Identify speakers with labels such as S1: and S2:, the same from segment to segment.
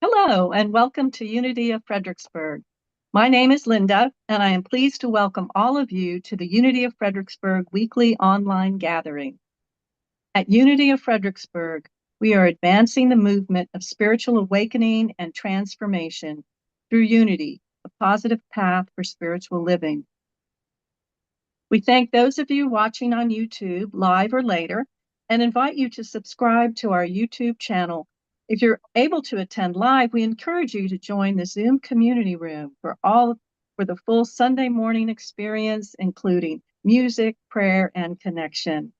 S1: Hello, and welcome to Unity of Fredericksburg. My name is Linda, and I am pleased to welcome all of you to the Unity of Fredericksburg weekly online gathering. At Unity of Fredericksburg, we are advancing the movement of spiritual awakening and transformation through unity, a positive path for spiritual living. We thank those of you watching on YouTube, live or later, and invite you to subscribe to our YouTube channel. If you're able to attend live, we encourage you to join the Zoom community room for the full Sunday morning experience, including music, prayer, and connection.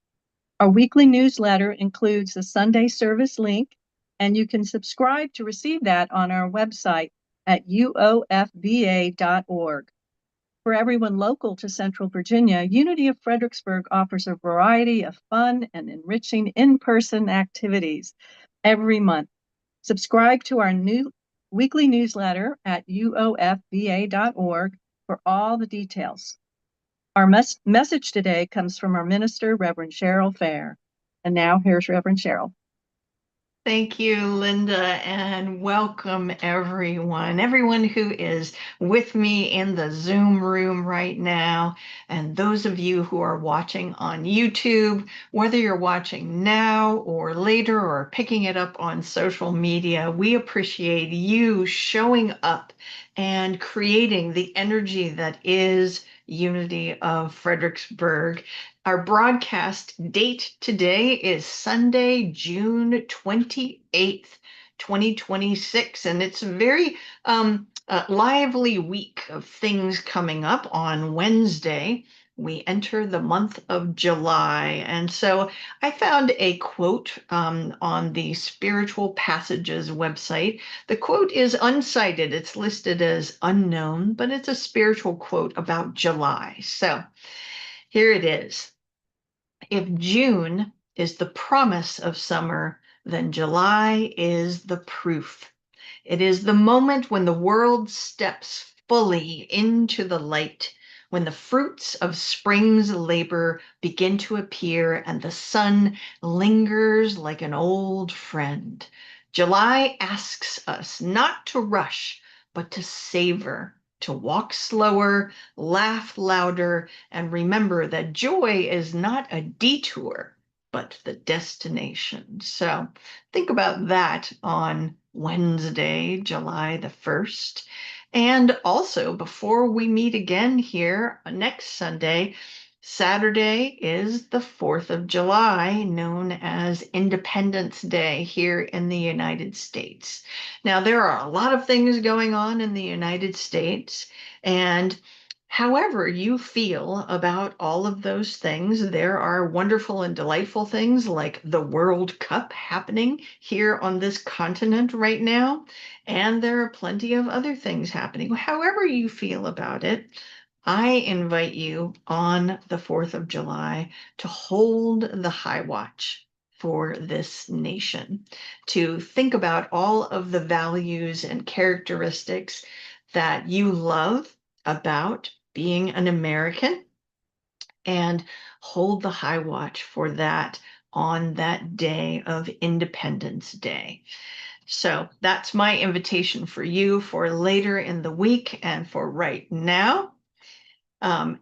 S1: Our weekly newsletter includes the Sunday service link, and you can subscribe to receive that on our website at uofva.org. For everyone local to Central Virginia, Unity of Fredericksburg offers a variety of fun and enriching in-person activities every month. Subscribe to our new weekly newsletter at uofva.org for all the details. Our message today comes from our minister, Reverend Cheryl Fair. And now here's Reverend Cheryl.
S2: Thank you, Linda, and welcome everyone who is with me in the Zoom room right now, and those of you who are watching on YouTube, whether you're watching now or later or picking it up on social media, we appreciate you showing up and creating the energy that is Unity of Fredericksburg. Our broadcast date today is Sunday, June 28th, 2026, and it's a very lively week of things coming up. On Wednesday, we enter the month of July, and so I found a quote on the Spiritual Passages website. The quote is uncited, it's listed as unknown, but it's a spiritual quote about July. So here it is. If June is the promise of summer, then July is the proof. It is the moment when the world steps fully into the light, when the fruits of spring's labor begin to appear and the sun lingers like an old friend. July asks us not to rush, but to savor, to walk slower, laugh louder, and remember that joy is not a detour, but the destination. So think about that on Wednesday, July the 1st. And also, before we meet again here next Sunday, Saturday is the 4th of July, known as Independence Day here in the United States. Now, there are a lot of things going on in the United States, and however you feel about all of those things, there are wonderful and delightful things like the World Cup happening here on this continent right now, and there are plenty of other things happening. However you feel about it, I invite you on the 4th of July to hold the high watch for this nation, to think about all of the values and characteristics that you love about being an American, and hold the high watch for that on that day of Independence Day. So that's my invitation for you for later in the week and for right now.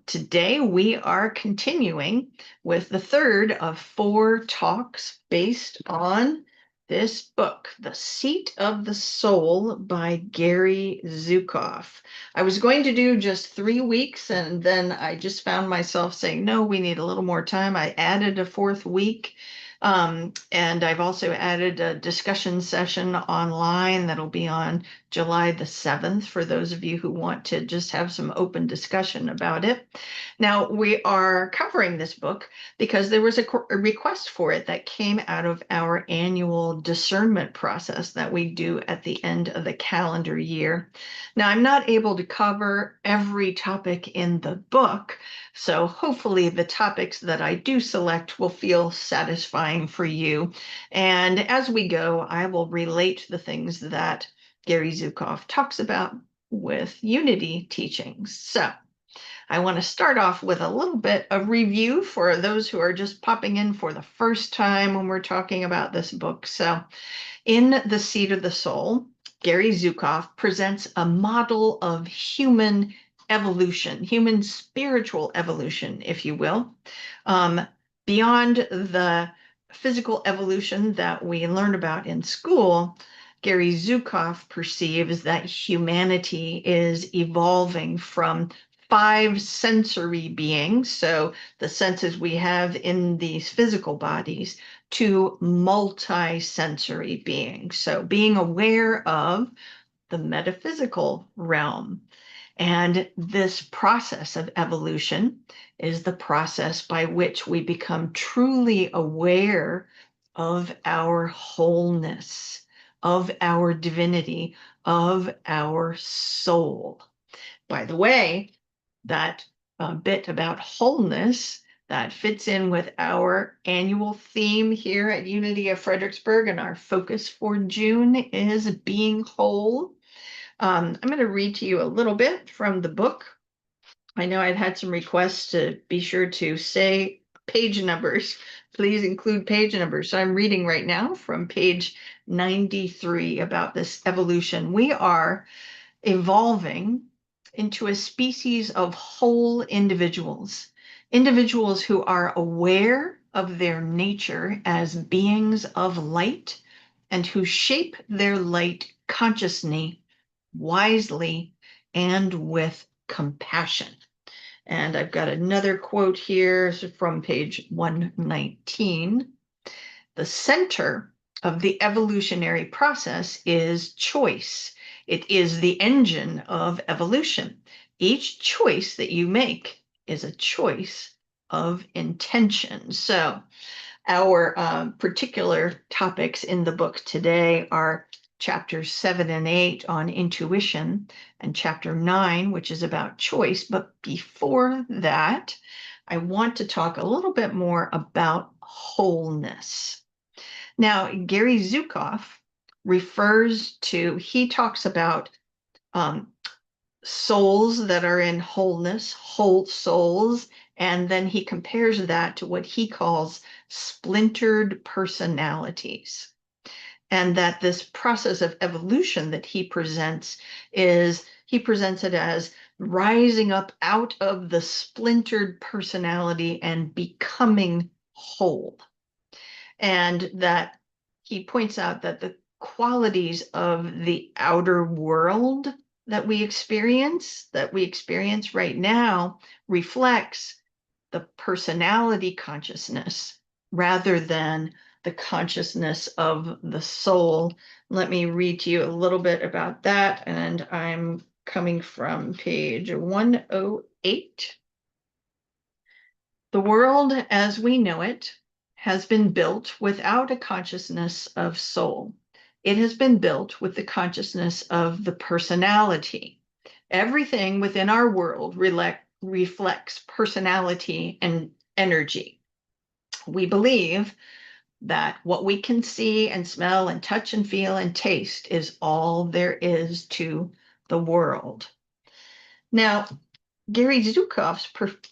S2: Today, we are continuing with the third of 4 talks based on this book, The Seat of the Soul by Gary Zukav. I was going to do just 3 weeks, and then I just found myself saying, no, we need a little more time. I added a 4th week. And I've also added a discussion session online that'll be on July the 7th for those of you who want to just have some open discussion about it. Now, we are covering this book because there was a request for it that came out of our annual discernment process that we do at the end of the calendar year. Now, I'm not able to cover every topic in the book, so hopefully the topics that I do select will feel satisfying for you. And as we go, I will relate the things that Gary Zukav talks about with Unity teachings. So I want to start off with a little bit of review for those who are just popping in for the first time when we're talking about this book. So in The Seat of the Soul, Gary Zukav, presents a model of human evolution, human spiritual evolution, if you will, beyond the physical evolution that we learn about in school. Gary Zukav perceives that humanity is evolving from 5 sensory beings, so the senses we have in these physical bodies, to multi-sensory beings. So being aware of the metaphysical realm. And this process of evolution is the process by which we become truly aware of our wholeness, of our divinity, of our soul. By the way, that bit about wholeness that fits in with our annual theme here at Unity of Fredericksburg, and our focus for June is being whole. I'm going to read to you a little bit from the book. I know I've had some requests to be sure to say page numbers. Please include page numbers. So I'm reading right now from page 93 about this evolution. We are evolving into a species of whole individuals, individuals who are aware of their nature as beings of light and who shape their light consciously, wisely, and with compassion. And I've got another quote here from page 119. The center of the evolutionary process is choice. It is the engine of evolution. Each choice that you make is a choice of intention. So our particular topics in the book today are chapters 7 and 8 on intuition, and chapter 9, which is about choice. But before that, I want to talk a little bit more about wholeness. Now, Gary Zukav he talks about souls that are in wholeness, whole souls, and then he compares that to what he calls splintered personalities. And that this process of evolution that he presents it as rising up out of the splintered personality and becoming whole. And that he points out that the qualities of the outer world that we experience right now, reflects the personality consciousness rather than the consciousness of the soul. Let me read to you a little bit about that, and I'm coming from page 108. The world as we know it has been built without a consciousness of soul. It has been built with the consciousness of the personality. Everything within our world reflects personality and energy. We believe that what we can see and smell and touch and feel and taste is all there is to the world. Now, Gary Zukav's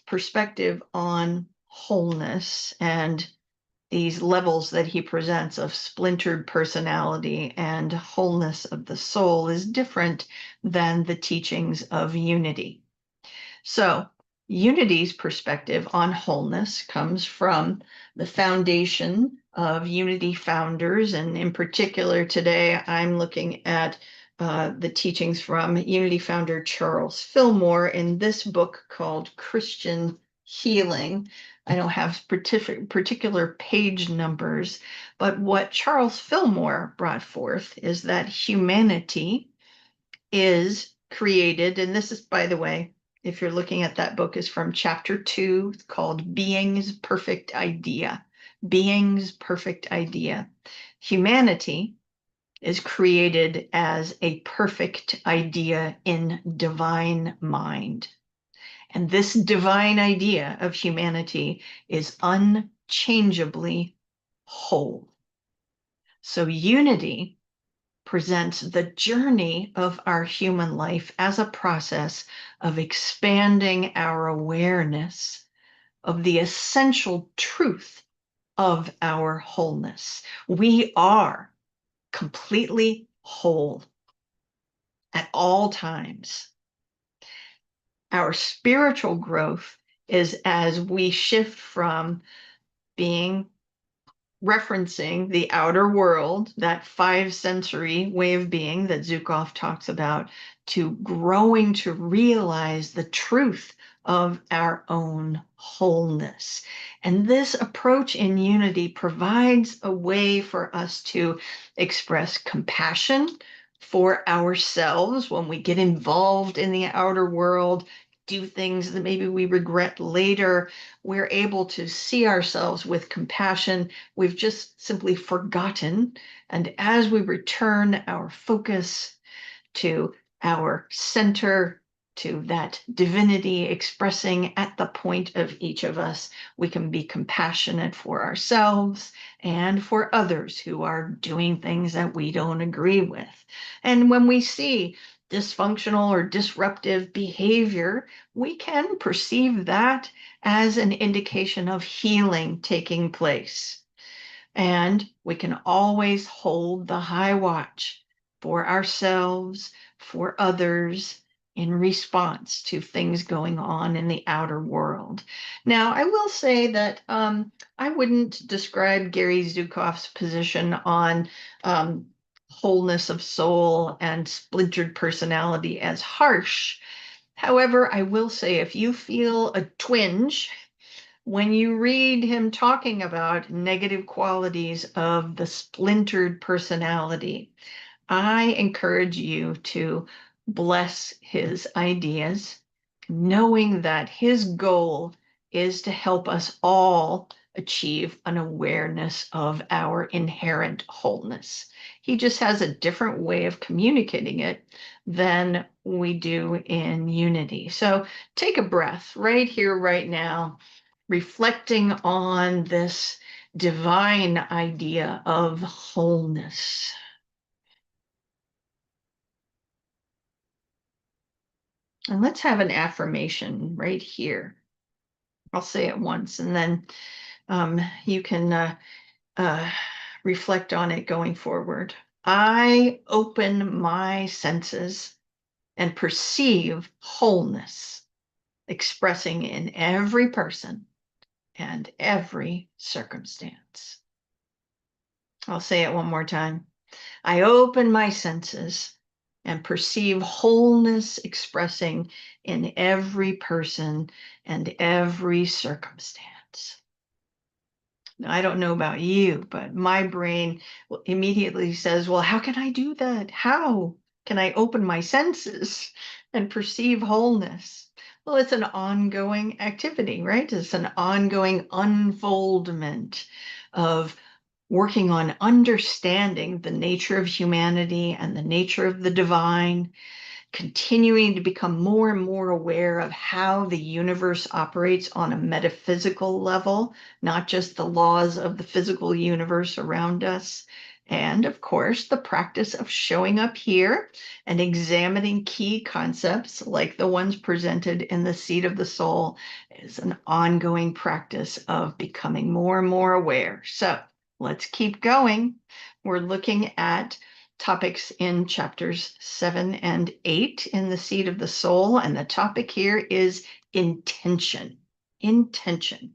S2: perspective on wholeness and these levels that he presents of splintered personality and wholeness of the soul is different than the teachings of unity. So unity's perspective on wholeness comes from the foundation of unity founders. And in particular, today, I'm looking at the teachings from unity founder Charles Fillmore in this book called Christian Healing. I don't have particular page numbers, but what Charles Fillmore brought forth is that humanity is created, and this is, by the way, if you're looking at that book, is from chapter 2 called Being's Perfect Idea. Being's Perfect Idea. Humanity is created as a perfect idea in divine mind. And this divine idea of humanity is unchangeably whole. So unity presents the journey of our human life as a process of expanding our awareness of the essential truth of our wholeness. We are completely whole. at all times. Our spiritual growth is as we shift from being referencing the outer world, that five sensory way of being that Zukav talks about, to growing to realize the truth of our own wholeness. And this approach in unity provides a way for us to express compassion for ourselves when we get involved in the outer world, do things that maybe we regret later. We're able to see ourselves with compassion. We've just simply forgotten. And as we return our focus to our center, to that divinity expressing at the point of each of us, we can be compassionate for ourselves and for others who are doing things that we don't agree with. And when we see dysfunctional or disruptive behavior, we can perceive that as an indication of healing taking place. And we can always hold the high watch for ourselves, for others, in response to things going on in the outer world. Now, I will say that I wouldn't describe Gary Zukav's position on wholeness of soul and splintered personality as harsh. However, I will say if you feel a twinge when you read him talking about negative qualities of the splintered personality, I encourage you to bless his ideas, knowing that his goal is to help us all achieve an awareness of our inherent wholeness. He just has a different way of communicating it than we do in unity. So take a breath right here, right now, reflecting on this divine idea of wholeness. And let's have an affirmation right here. I'll say it once and then you can reflect on it going forward. I open my senses and perceive wholeness expressing in every person and every circumstance. I'll say it one more time. I open my senses and perceive wholeness expressing in every person and every circumstance. Now, I don't know about you, but my brain immediately says, well, how can I do that? How can I open my senses and perceive wholeness? Well, it's an ongoing activity, right? It's an ongoing unfoldment of working on understanding the nature of humanity and the nature of the divine, continuing to become more and more aware of how the universe operates on a metaphysical level, not just the laws of the physical universe around us. And of course, the practice of showing up here and examining key concepts like the ones presented in the Seat of the Soul is an ongoing practice of becoming more and more aware. So let's keep going. We're looking at topics in chapters 7 and 8 in the Seat of the Soul, and the topic here is intention. Intention.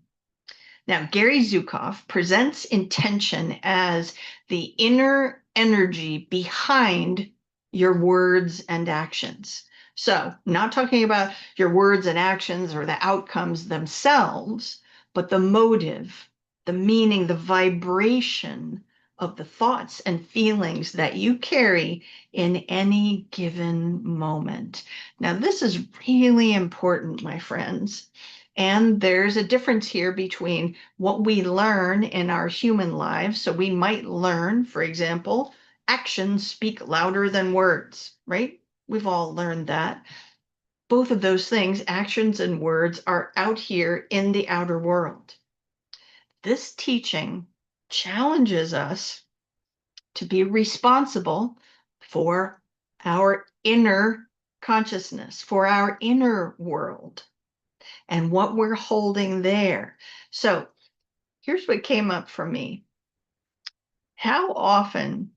S2: Now, Gary Zukav presents intention as the inner energy behind your words and actions. So, not talking about your words and actions or the outcomes themselves, but the motive, the meaning, the vibration of the thoughts and feelings that you carry in any given moment. Now, this is really important, my friends. And there's a difference here between what we learn in our human lives. So we might learn, for example, actions speak louder than words, right? We've all learned that. Both of those things, actions and words, are out here in the outer world. This teaching challenges us to be responsible for our inner consciousness, for our inner world, and what we're holding there. So here's what came up for me. How often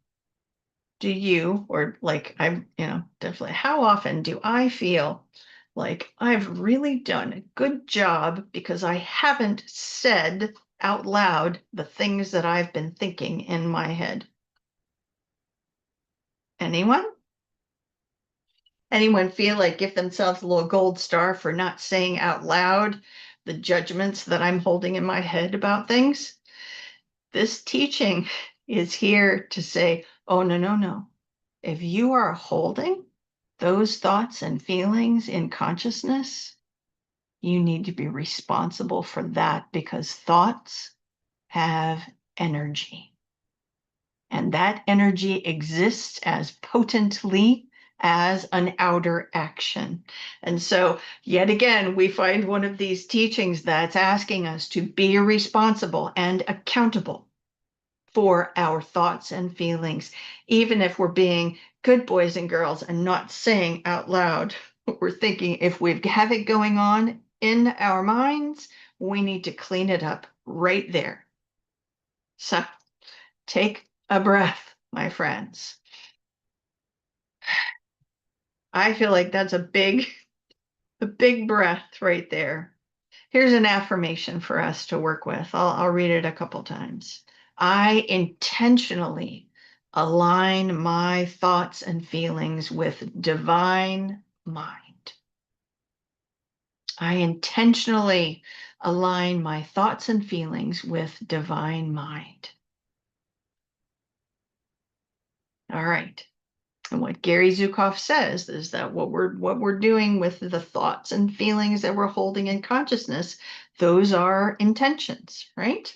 S2: do you, or like definitely, how often do I feel like I've really done a good job because I haven't said out loud the things that I've been thinking in my head? Anyone? Anyone feel like give themselves a little gold star for not saying out loud the judgments that I'm holding in my head about things? This teaching is here to say, oh, no, no, no. If you are holding those thoughts and feelings in consciousness, you need to be responsible for that because thoughts have energy. And that energy exists as potently as an outer action. And so, yet again, we find one of these teachings that's asking us to be responsible and accountable for our thoughts and feelings, even if we're being good boys and girls and not saying out loud what we're thinking. If we have it going on in our minds, we need to clean it up right there. So take a breath, my friends. I feel like that's a big breath right there. Here's an affirmation for us to work with. I'll read it a couple times. I intentionally align my thoughts and feelings with divine mind. I intentionally align my thoughts and feelings with divine mind. All right. And what Gary Zukav says is that what we're doing with the thoughts and feelings that we're holding in consciousness, those are intentions, right?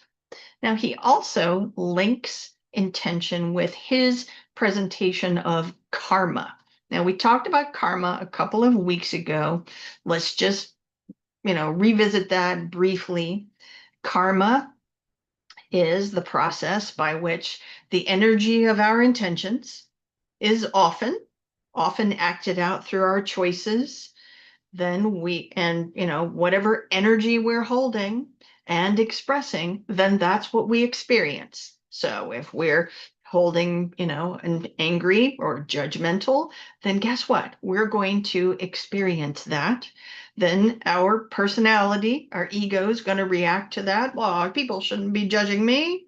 S2: Now he also links intention with his presentation of karma. Now we talked about karma a couple of weeks ago. Let's just, revisit that briefly. Karma is the process by which the energy of our intentions is often acted out through our choices. Then whatever energy we're holding and expressing, then that's what we experience. So if we're holding, an angry or judgmental, then guess what? We're going to experience that. Then our personality, our ego is going to react to that. Well, people shouldn't be judging me.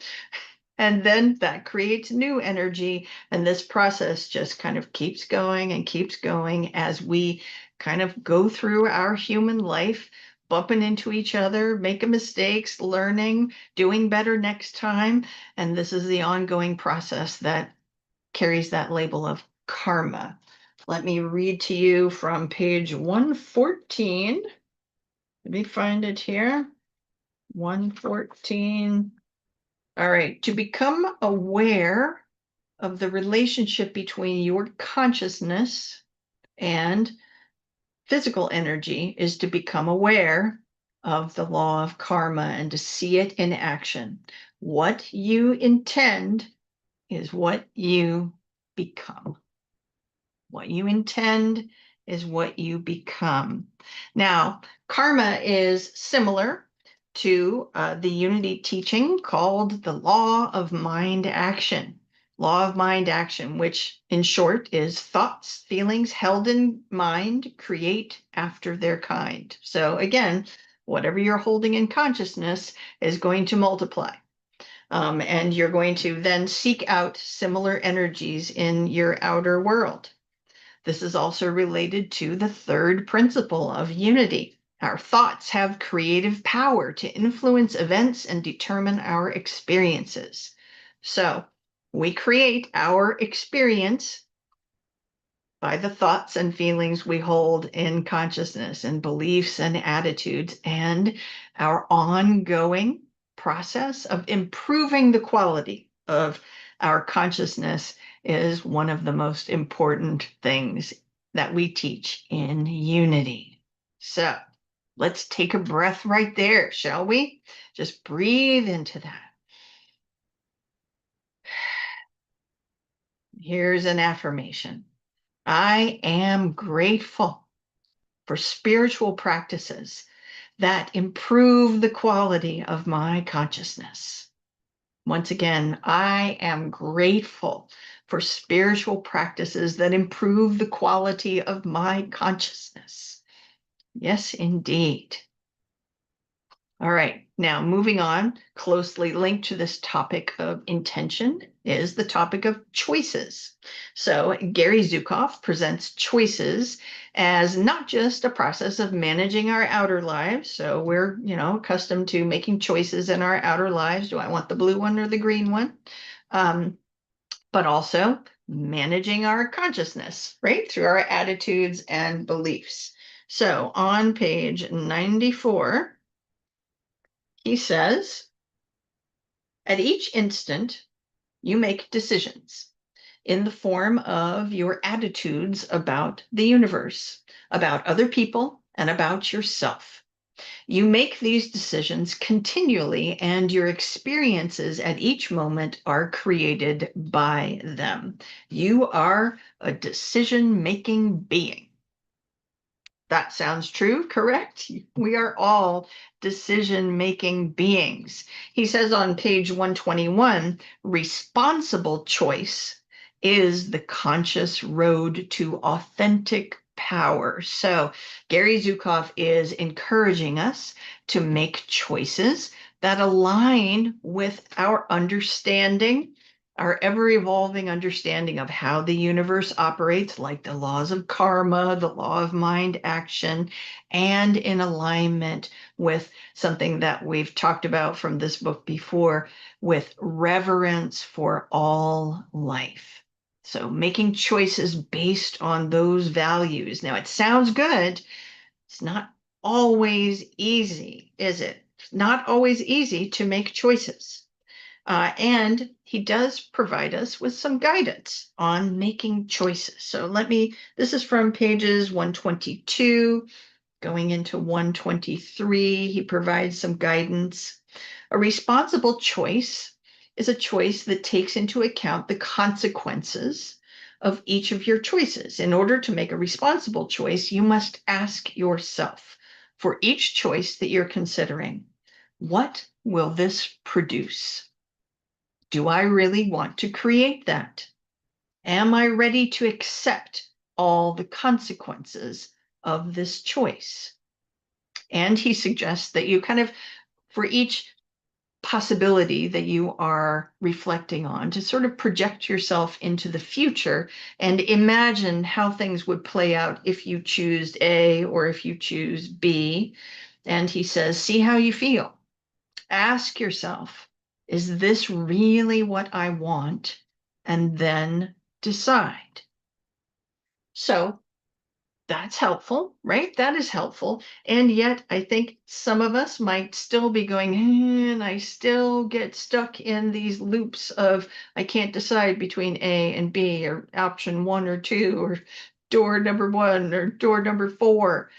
S2: And then that creates new energy. And this process just kind of keeps going and keeps going as we kind of go through our human life, bumping into each other, making mistakes, learning, doing better next time. And this is the ongoing process that carries that label of karma. Let me read to you from page 114. Let me find it here. 114. All right, to become aware of the relationship between your consciousness and physical energy is to become aware of the law of karma and to see it in action. What you intend is what you become. What you intend is what you become. Now, karma is similar to the unity teaching called the law of mind action. Law of mind action, which in short is thoughts, feelings held in mind create after their kind. So again, whatever you're holding in consciousness is going to multiply. And you're going to then seek out similar energies in your outer world. This is also related to the third principle of unity. Our thoughts have creative power to influence events and determine our experiences. So we create our experience by the thoughts and feelings we hold in consciousness and beliefs and attitudes, and our ongoing process of improving the quality of our consciousness is one of the most important things that we teach in unity. So let's take a breath right there, shall we? Just breathe into that. Here's an affirmation. I am grateful for spiritual practices that improve the quality of my consciousness. Once again, I am grateful for spiritual practices that improve the quality of my consciousness. Yes, indeed. All right, now moving on, closely linked to this topic of intention is the topic of choices. So Gary Zukav presents choices as not just a process of managing our outer lives. So we're, accustomed to making choices in our outer lives. Do I want the blue one or the green one? But also managing our consciousness, right? Through our attitudes and beliefs. So on page 94, he says, at each instant, you make decisions in the form of your attitudes about the universe, about other people, and about yourself. You make these decisions continually, and your experiences at each moment are created by them. You are a decision-making being. That sounds true, correct? We are all decision-making beings. He says on page 121, responsible choice is the conscious road to authentic power. So Gary Zukav is encouraging us to make choices that align with our understanding, our ever-evolving understanding of how the universe operates, like the laws of karma, the law of mind action, and in alignment with something that we've talked about from this book before, with reverence for all life. So making choices based on those values. Now, it sounds good. It's not always easy, is it? It's not always easy to make choices. And he does provide us with some guidance on making choices. So this is from pages 122 going into 123. He provides some guidance. A responsible choice is a choice that takes into account the consequences of each of your choices. In order to make a responsible choice, you must ask yourself, for each choice that you're considering, what will this produce? Do I really want to create that? Am I ready to accept all the consequences of this choice? And he suggests that you for each possibility that you are reflecting on, to sort of project yourself into the future and imagine how things would play out if you choose A or if you choose B. And he says, see how you feel. Ask yourself, is this really what I want? And then decide. So that's helpful, right? That is helpful. And yet I think some of us might still be going, and I still get stuck in these loops of, I can't decide between A and B, or option 1 or 2, or door number 1 or door number 4.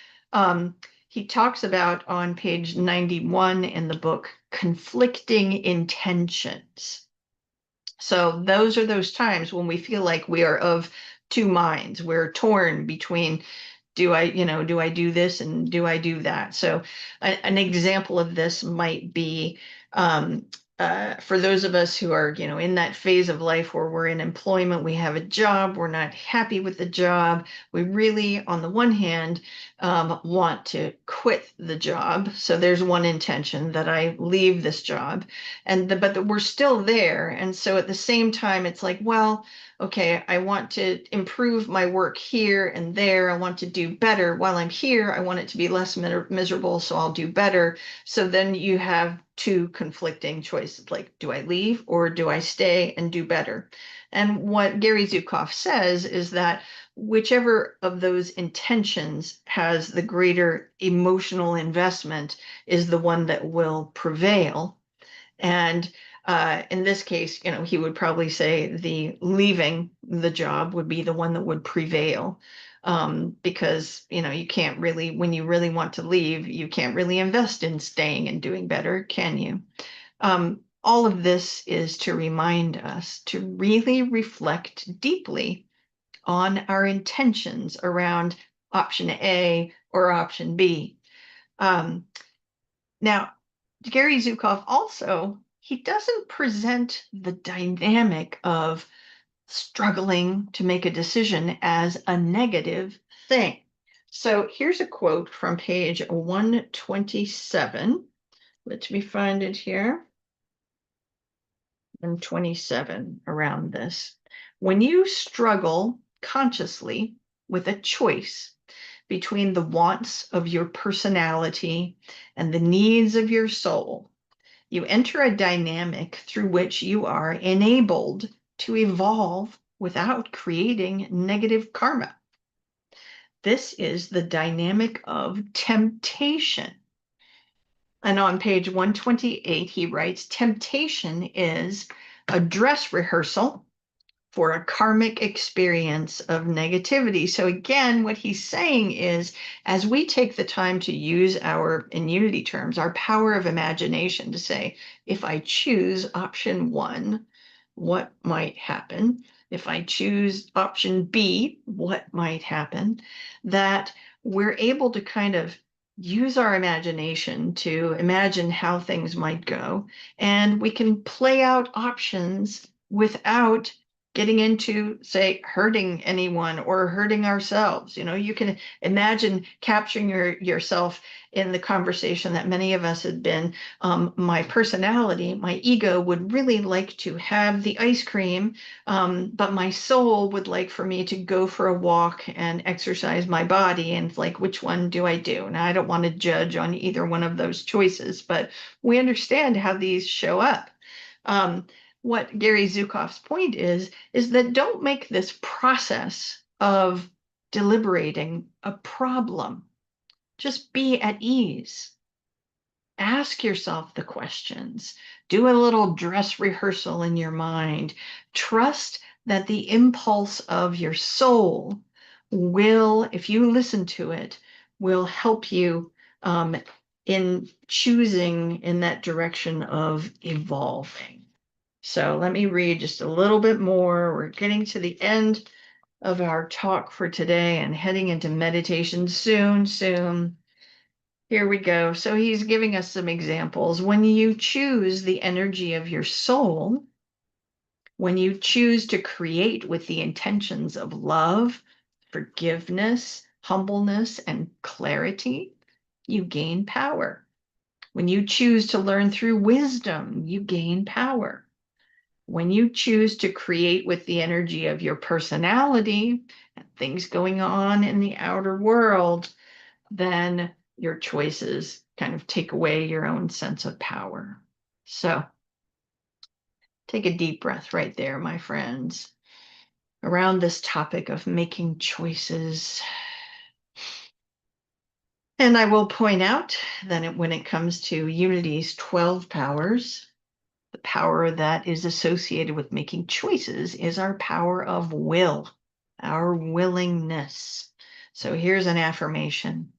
S2: He talks about on page 91 in the book, conflicting intentions. So those are those times when we feel like we are of two minds. We're torn between, do I do this and do I do that? So an example of this might be for those of us who are, in that phase of life where we're in employment, we have a job, we're not happy with the job. We really, on the one hand, want to quit the job. So there's one intention, that I leave this job, but we're still there. And so at the same time, it's like, well, okay, I want to improve my work here and there. I want to do better. While I'm here, I want it to be less miserable, so I'll do better. So then you have two conflicting choices, like, do I leave or do I stay and do better? And what Gary Zukav says is that whichever of those intentions has the greater emotional investment is the one that will prevail. And in this case, he would probably say the leaving the job would be the one that would prevail, because, you can't really, when you really want to leave, you can't really invest in staying and doing better, can you? All of this is to remind us to really reflect deeply on our intentions around option A or option B. Now, Gary Zukav also, he doesn't present the dynamic of struggling to make a decision as a negative thing. So here's a quote from page 127. Let me find it here. 127, around this. When you struggle consciously with a choice between the wants of your personality and the needs of your soul, you enter a dynamic through which you are enabled to evolve without creating negative karma. This is the dynamic of temptation. And on page 128, he writes, temptation is a dress rehearsal for a karmic experience of negativity. So again, what he's saying is, as we take the time to use our, in unity terms, our power of imagination to say, if I choose option 1, what might happen? If I choose option B, what might happen? That we're able to kind of use our imagination to imagine how things might go, and we can play out options without getting into, say, hurting anyone or hurting ourselves. You can imagine capturing yourself in the conversation that many of us had been. My personality, my ego would really like to have the ice cream, but my soul would like for me to go for a walk and exercise my body. And it's like, which one do I do? Now, I don't want to judge on either one of those choices, but we understand how these show up. What Gary Zukav's point is that don't make this process of deliberating a problem. Just be at ease. Ask yourself the questions. Do a little dress rehearsal in your mind. Trust that the impulse of your soul will, if you listen to it, will help you in choosing in that direction of evolving. So let me read just a little bit more. We're getting to the end of our talk for today and heading into meditation soon. Here we go. So he's giving us some examples. When you choose the energy of your soul, when you choose to create with the intentions of love, forgiveness, humbleness, and clarity, you gain power. When you choose to learn through wisdom, you gain power. When you choose to create with the energy of your personality and things going on in the outer world, then your choices kind of take away your own sense of power. So take a deep breath right there, my friends, around this topic of making choices. And I will point out that when it comes to Unity's 12 powers, the power that is associated with making choices is our power of will, our willingness. So here's an affirmation.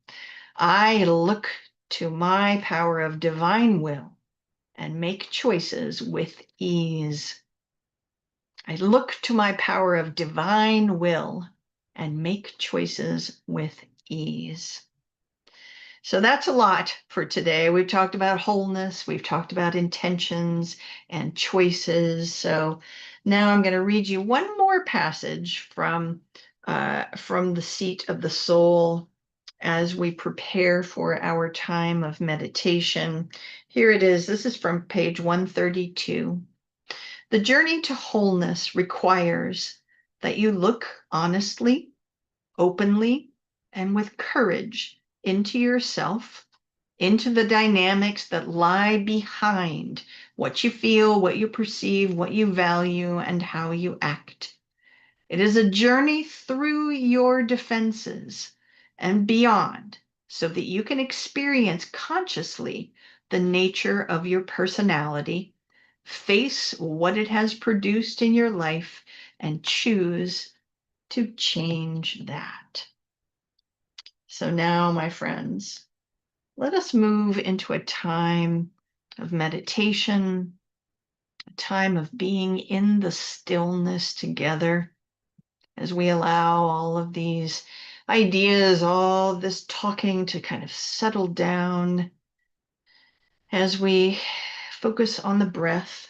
S2: I look to my power of divine will and make choices with ease. I look to my power of divine will and make choices with ease. So that's a lot for today. We've talked about wholeness, we've talked about intentions and choices. So now I'm going to read you one more passage from the Seat of the Soul as we prepare for our time of meditation. Here it is. This is from page 132. The journey to wholeness requires that you look honestly, openly, and with courage into yourself, into the dynamics that lie behind what you feel, what you perceive, what you value, and how you act. It is a journey through your defenses and beyond so that you can experience consciously the nature of your personality, face what it has produced in your life, and choose to change that. So now, my friends, let us move into a time of meditation, a time of being in the stillness together as we allow all of these ideas, all this talking to kind of settle down, as we focus on the breath,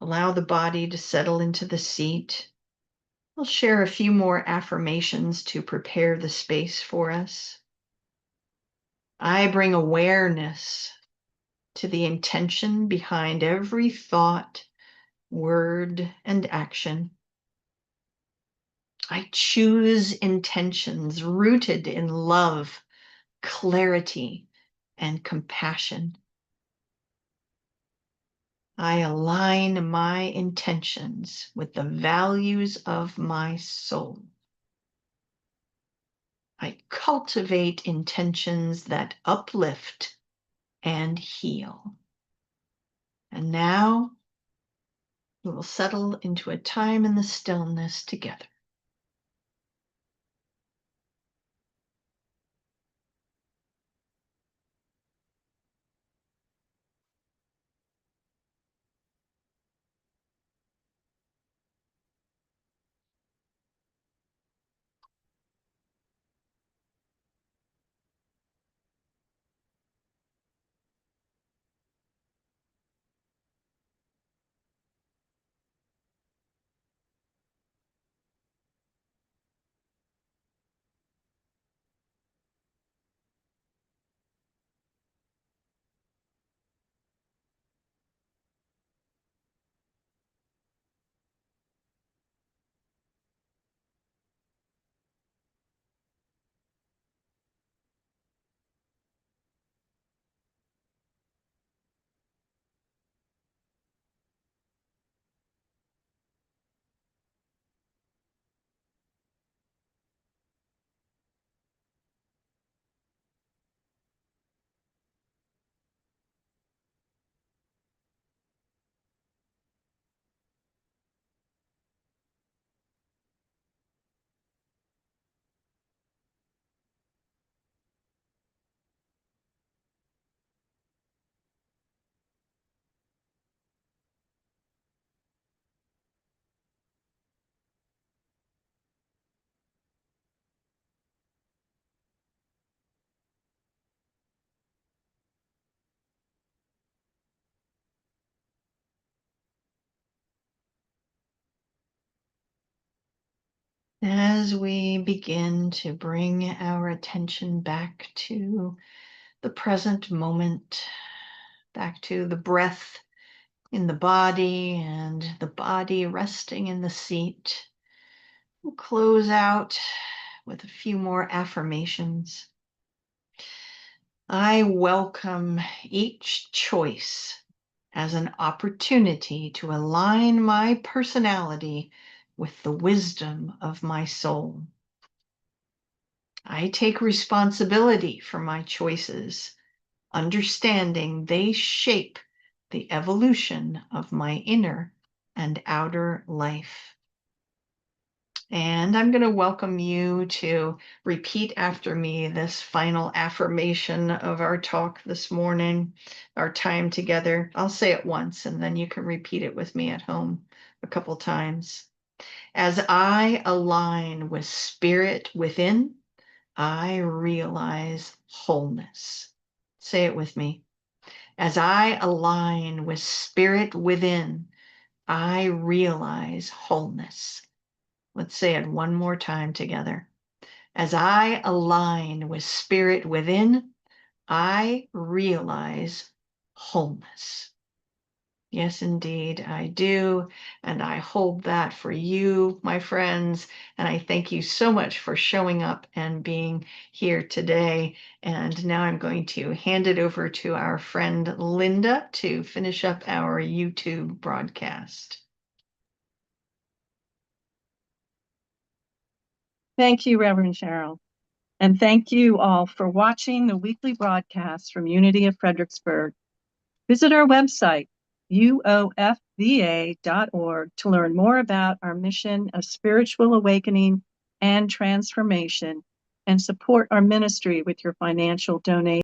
S2: Allow the body to settle into the seat. We'll share a few more affirmations to prepare the space for us. I bring awareness to the intention behind every thought, word, and action. I choose intentions rooted in love, clarity, and compassion. I align my intentions with the values of my soul. I cultivate intentions that uplift and heal. And now we will settle into a time in the stillness together. As we begin to bring our attention back to the present moment, back to the breath in the body and the body resting in the seat, we'll close out with a few more affirmations. I welcome each choice as an opportunity to align my personality with the wisdom of my soul. I take responsibility for my choices, understanding they shape the evolution of my inner and outer life. And I'm going to welcome you to repeat after me this final affirmation of our talk this morning, our time together. I'll say it once and then you can repeat it with me at home a couple times. As I align with spirit within, I realize wholeness. Say it with me. As I align with spirit within, I realize wholeness. Let's say it one more time together. As I align with spirit within, I realize wholeness. Yes, indeed, I do. And I hold that for you, my friends. And I thank you so much for showing up and being here today. And now I'm going to hand it over to our friend Linda to finish up our YouTube broadcast.
S1: Thank you, Reverend Cheryl. And thank you all for watching the weekly broadcast from Unity of Fredericksburg. Visit our website, uofva.org, to learn more about our mission of spiritual awakening and transformation, and support our ministry with your financial donation.